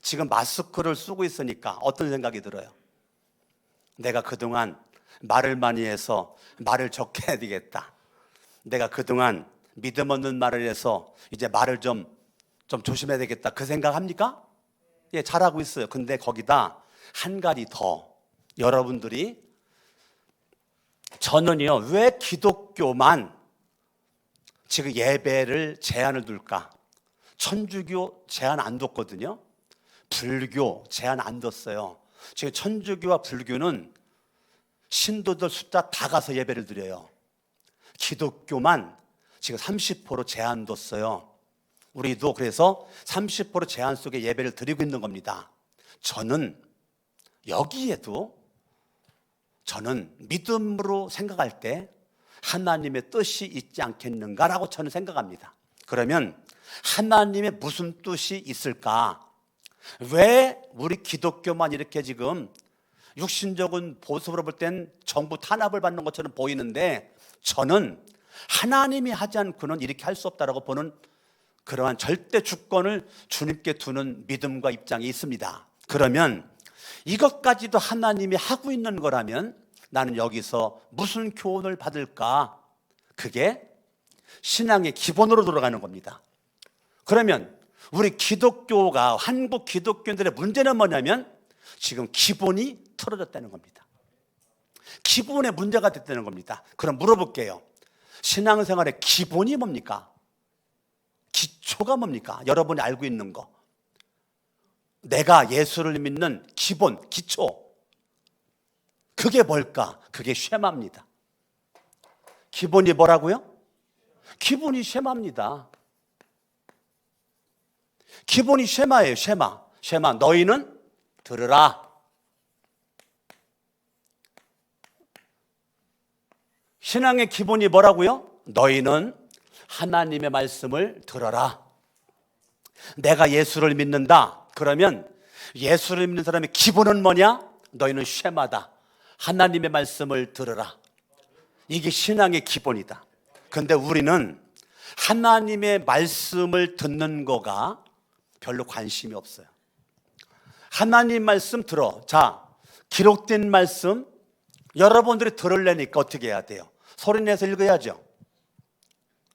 A: 지금 마스크를 쓰고 있으니까 어떤 생각이 들어요? 내가 그동안 말을 많이 해서 말을 적게 해야 되겠다. 내가 그동안 믿음 없는 말을 해서 이제 말을 좀 조심해야 되겠다. 그 생각합니까? 예, 잘하고 있어요. 근데 거기다 한 가지 더 여러분들이 저는요, 왜 기독교만 지금 예배를 제한을 둘까? 천주교 제한 안 뒀거든요. 불교 제한 안 뒀어요. 지금 천주교와 불교는 신도들 숫자 다 가서 예배를 드려요. 기독교만 지금 30% 제한 뒀어요. 우리도 그래서 30% 제한 속에 예배를 드리고 있는 겁니다. 저는 여기에도 저는 믿음으로 생각할 때 하나님의 뜻이 있지 않겠는가라고 저는 생각합니다. 그러면 하나님의 무슨 뜻이 있을까? 왜 우리 기독교만 이렇게 지금 육신적인 모습으로 볼 땐 정부 탄압을 받는 것처럼 보이는데 저는 하나님이 하지 않고는 이렇게 할 수 없다라고 보는 그러한 절대 주권을 주님께 두는 믿음과 입장이 있습니다. 그러면 이것까지도 하나님이 하고 있는 거라면 나는 여기서 무슨 교훈을 받을까? 그게 신앙의 기본으로 돌아가는 겁니다. 그러면 우리 기독교가 한국 기독교인들의 문제는 뭐냐면 지금 기본이 틀어졌다는 겁니다. 기본에 문제가 됐다는 겁니다. 그럼 물어볼게요. 신앙생활의 기본이 뭡니까? 기초가 뭡니까? 여러분이 알고 있는 거. 내가 예수를 믿는 기본, 기초. 그게 뭘까? 그게 쉐마입니다. 기본이 뭐라고요? 기본이 쉐마입니다. 기본이 쉐마예요. 쉐마. 너희는 들으라. 신앙의 기본이 뭐라고요? 너희는 하나님의 말씀을 들어라. 내가 예수를 믿는다. 그러면 예수를 믿는 사람의 기본은 뭐냐? 너희는 쉐마다. 하나님의 말씀을 들으라. 이게 신앙의 기본이다. 그런데 우리는 하나님의 말씀을 듣는 거가 별로 관심이 없어요. 하나님 말씀 들어. 자, 기록된 말씀 여러분들이 들으려니까 어떻게 해야 돼요? 소리내서 읽어야죠.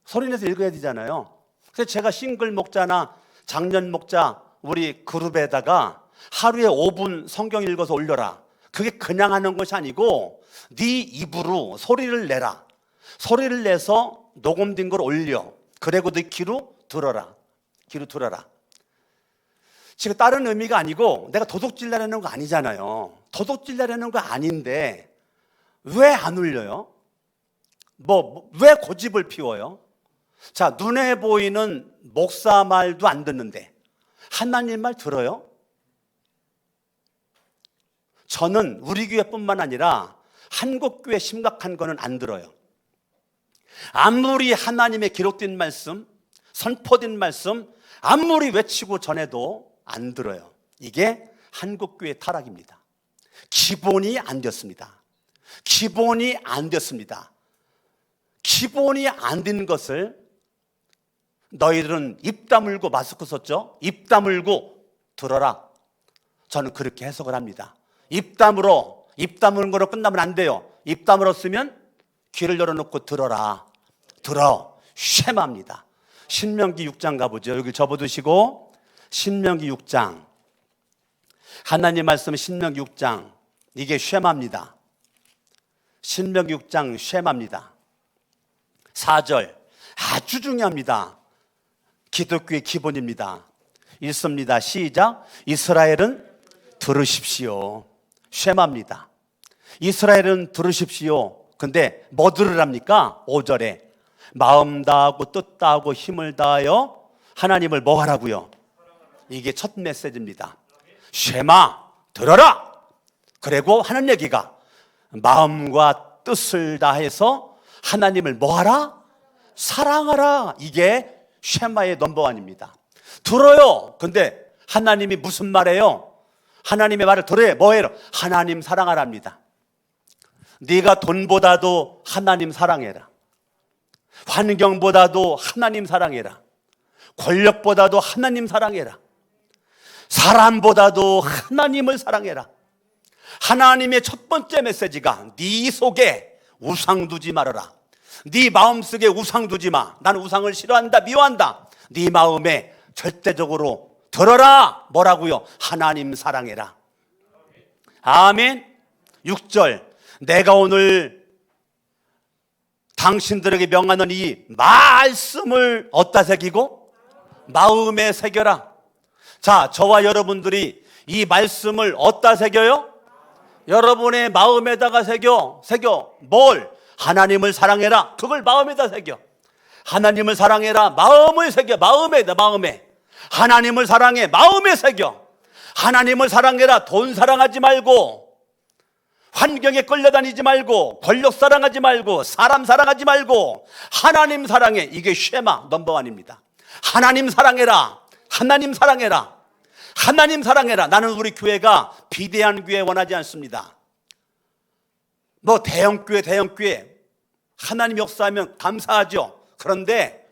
A: 소리내서 읽어야 되잖아요. 그래서 제가 싱글 목자나 장년 목자 우리 그룹에다가 하루에 5분 성경 읽어서 올려라. 그게 그냥 하는 것이 아니고 네 입으로 소리를 내라. 소리를 내서 녹음된 걸 올려. 그리고 네 귀로 들어라. 귀로 들어라. 지금 다른 의미가 아니고 내가 도둑질내려는 거 아니잖아요. 도둑질내려는 거 아닌데 왜 안 울려요? 왜 고집을 피워요? 자, 눈에 보이는 목사 말도 안 듣는데 하나님 말 들어요? 저는 우리 교회뿐만 아니라 한국 교회 심각한 거는 안 들어요. 아무리 하나님의 기록된 말씀, 선포된 말씀 아무리 외치고 전해도 안 들어요. 이게 한국 교회 타락입니다. 기본이 안 됐습니다. 기본이 안 됐습니다. 기본이 안 된 것을 너희들은 입 다물고 마스크 썼죠? 입 다물고 들어라. 저는 그렇게 해석을 합니다. 입 다무는 거로 끝나면 안 돼요. 입 다물었으면 귀를 열어놓고 들어라. 들어. 쉐마입니다. 신명기 6장 가보죠. 여기 접어두시고 신명기 6장 하나님 말씀 신명기 6장 이게 쉐마입니다. 신명기 6장 쉐마입니다. 4절 아주 중요합니다. 기독교의 기본입니다. 읽습니다. 시작. 이스라엘은 들으십시오. 쉐마입니다. 이스라엘은 들으십시오. 근데 뭐 들으랍니까? 5절에 마음 다하고 뜻 다하고 힘을 다하여 하나님을 뭐 하라고요? 이게 첫 메시지입니다. 쉐마, 들어라. 그리고 하는 얘기가 마음과 뜻을 다해서 하나님을 뭐 하라? 사랑하라. 이게 쉐마의 넘버원입니다. 들어요. 근데 하나님이 무슨 말해요? 하나님의 말을 들어요. 뭐예요? 하나님 사랑하랍니다. 네가 돈보다도 하나님 사랑해라. 환경보다도 하나님 사랑해라. 권력보다도 하나님 사랑해라. 사람보다도 하나님을 사랑해라. 하나님의 첫 번째 메시지가 네 속에 우상 두지 말아라. 네 마음속에 우상 두지 마. 나는 우상을 싫어한다, 미워한다. 네 마음에 절대적으로 들어라. 뭐라고요? 하나님 사랑해라. 아멘. 6절 내가 오늘 당신들에게 명하는 이 말씀을 어디다 새기고? 마음에 새겨라. 자, 저와 여러분들이 이 말씀을 어디다 새겨요? 여러분의 마음에다가 새겨. 뭘? 하나님을 사랑해라. 그걸 마음에다 새겨. 하나님을 사랑해라. 마음을 새겨. 마음에. 하나님을 사랑해. 마음에 새겨. 하나님을 사랑해라. 돈 사랑하지 말고, 환경에 끌려다니지 말고, 권력 사랑하지 말고, 사람 사랑하지 말고, 하나님 사랑해. 이게 쉐마 넘버원입니다. 하나님 사랑해라. 하나님 사랑해라. 하나님 사랑해라. 나는 우리 교회가 비대한 교회 원하지 않습니다. 뭐 대형교회 하나님 역사하면 감사하죠. 그런데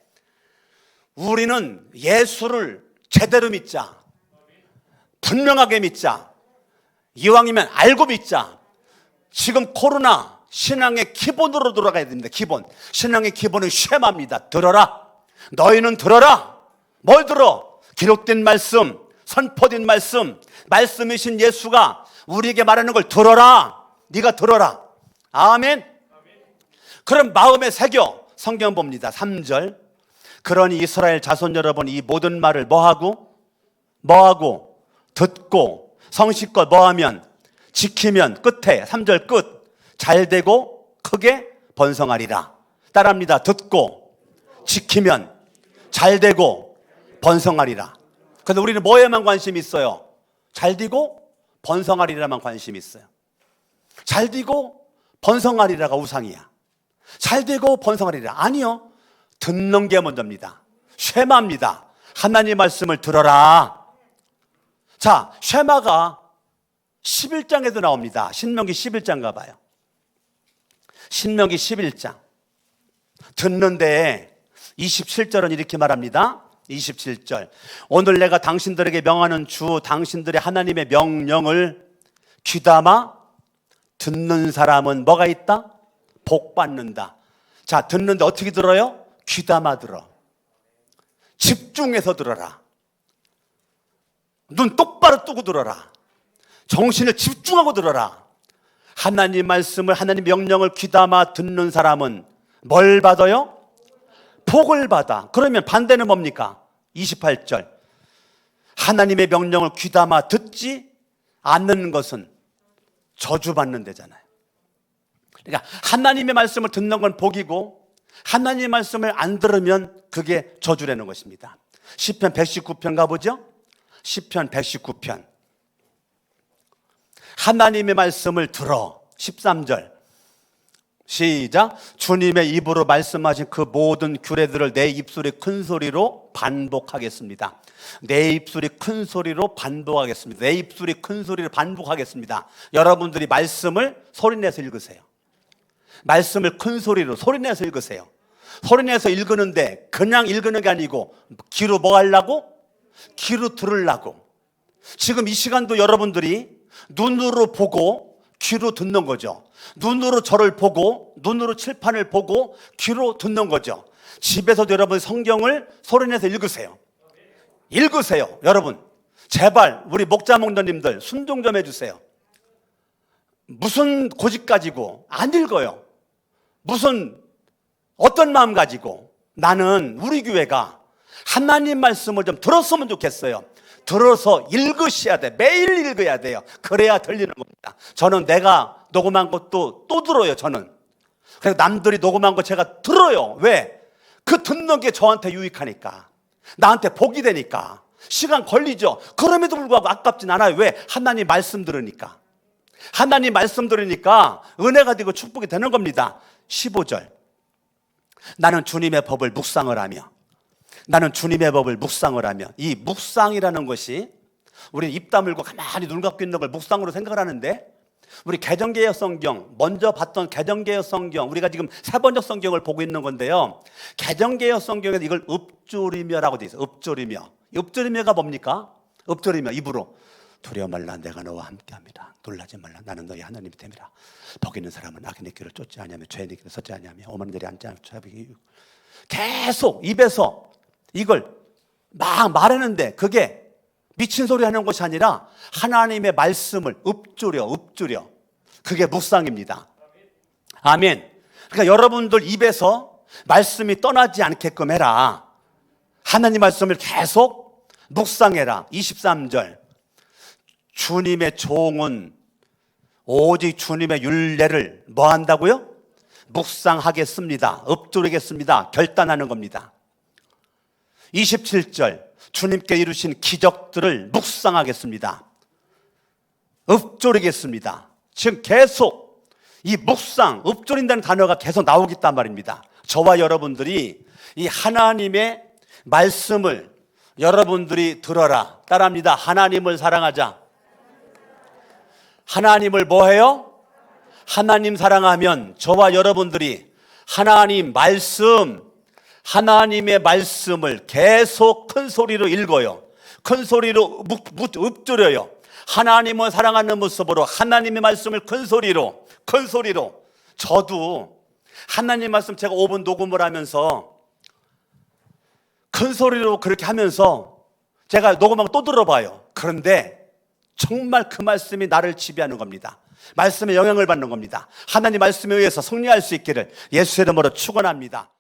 A: 우리는 예수를 제대로 믿자. 분명하게 믿자. 이왕이면 알고 믿자. 지금 코로나 신앙의 기본으로 돌아가야 됩니다. 기본. 신앙의 기본은 쉐마입니다. 들어라. 너희는 들어라. 뭘 들어? 기록된 말씀, 선포된 말씀, 말씀이신 예수가 우리에게 말하는 걸 들어라. 네가 들어라. 아멘. 그럼 마음에 새겨. 성경 봅니다. 3절 그러니 이스라엘 자손 여러분 이 모든 말을 뭐하고 듣고 성실껏 뭐하면 지키면 끝에 3절 끝 잘되고 크게 번성하리라. 따라합니다. 듣고 지키면 잘되고 번성하리라. 근데 우리는 뭐에만 관심이 있어요? 잘되고 번성하리라만 관심이 있어요. 잘되고 번성하리라가 우상이야. 잘되고 번성하리라. 아니요. 듣는 게 먼저입니다. 쉐마입니다. 하나님 말씀을 들어라. 자, 쉐마가 11장에도 나옵니다. 신명기 11장 가봐요. 신명기 11장 듣는데 27절은 이렇게 말합니다. 27절 오늘 내가 당신들에게 명하는 주 당신들의 하나님의 명령을 귀담아 듣는 사람은 뭐가 있다? 복 받는다. 자, 듣는데 어떻게 들어요? 귀담아 들어. 집중해서 들어라. 눈 똑바로 뜨고 들어라. 정신을 집중하고 들어라. 하나님 말씀을, 하나님 명령을 귀담아 듣는 사람은 뭘 받아요? 복을 받아. 그러면 반대는 뭡니까? 28절 하나님의 명령을 귀담아 듣지 않는 것은 저주받는 데잖아요. 그러니까 하나님의 말씀을 듣는 건 복이고 하나님의 말씀을 안 들으면 그게 저주라는 것입니다. 시편 119편 가보죠. 시편 119편 하나님의 말씀을 들어. 13절 시작. 주님의 입으로 말씀하신 그 모든 규례들을 내 입술이 큰 소리로 반복하겠습니다. 내 입술이 큰 소리로 반복하겠습니다. 내 입술이 큰 소리로 반복하겠습니다. 여러분들이 말씀을 소리내서 읽으세요. 말씀을 큰 소리로 소리내서 읽으세요. 소리내서 읽으는데 그냥 읽는 게 아니고 귀로 뭐 하려고? 귀로 들으려고. 지금 이 시간도 여러분들이 눈으로 보고 귀로 듣는 거죠. 눈으로 저를 보고 눈으로 칠판을 보고 귀로 듣는 거죠. 집에서도 여러분 성경을 소리내서 읽으세요. 읽으세요. 여러분 제발 우리 목자 목사님들 순종 좀 해주세요. 무슨 고집 가지고 안 읽어요. 무슨 어떤 마음 가지고. 나는 우리 교회가 하나님 말씀을 좀 들었으면 좋겠어요. 들어서 읽으셔야 돼. 매일 읽어야 돼요. 그래야 들리는 겁니다. 저는 내가 녹음한 것도 또 들어요. 저는. 그래서 남들이 녹음한 거 제가 들어요. 왜? 그 듣는 게 저한테 유익하니까, 나한테 복이 되니까. 시간 걸리죠. 그럼에도 불구하고 아깝진 않아요. 왜? 하나님 말씀 들으니까. 하나님 말씀 들으니까 은혜가 되고 축복이 되는 겁니다. 15절. 나는 주님의 법을 묵상을 하며, 나는 주님의 법을 묵상을 하며. 이 묵상이라는 것이, 우리는 입 다물고 가만히 눈 감고 있는 걸 묵상으로 생각을 하는데, 우리 개정개혁 성경, 먼저 봤던 개정개혁 성경, 우리가 지금 세번역 성경을 보고 있는 건데요, 개정개혁 성경에서 이걸 읊조리며라고 되어 있어요. 읊조리며. 읊조리며가 뭡니까? 읊조리며, 입으로 두려워 말라, 내가 너와 함께합니다. 놀라지 말라, 나는 너희 하나님이 됨이라. 복 있는 사람은 악인의 길을 쫓지 아니하며 죄의 길을 섰지 아니하며 오만한 자리 앉지 않고 계속 입에서 이걸 막 말하는데, 그게 미친 소리 하는 것이 아니라 하나님의 말씀을 읊조려. 그게 묵상입니다. 아멘. 그러니까 여러분들 입에서 말씀이 떠나지 않게끔 해라. 하나님 말씀을 계속 묵상해라. 23절. 주님의 종은 오직 주님의 율례를 뭐 한다고요? 묵상하겠습니다. 읊조리겠습니다. 결단하는 겁니다. 27절. 주님께 이루신 기적들을 묵상하겠습니다. 읊조리겠습니다. 지금 계속 이 묵상, 읊조린다는 단어가 계속 나오고 있단 말입니다. 저와 여러분들이 이 하나님의 말씀을 여러분들이 들어라. 따라합니다. 하나님을 사랑하자. 하나님을 뭐 해요? 하나님 사랑하면 저와 여러분들이 하나님 말씀, 하나님의 말씀을 계속 큰 소리로 읽어요. 큰 소리로 읊조려요. 하나님을 사랑하는 모습으로 하나님의 말씀을 큰 소리로. 저도 하나님 말씀 제가 5분 녹음을 하면서 큰 소리로 그렇게 하면서 제가 녹음하고 또 들어봐요. 그런데 정말 그 말씀이 나를 지배하는 겁니다. 말씀에 영향을 받는 겁니다. 하나님 말씀에 의해서 승리할 수 있기를 예수의 이름으로 축원합니다.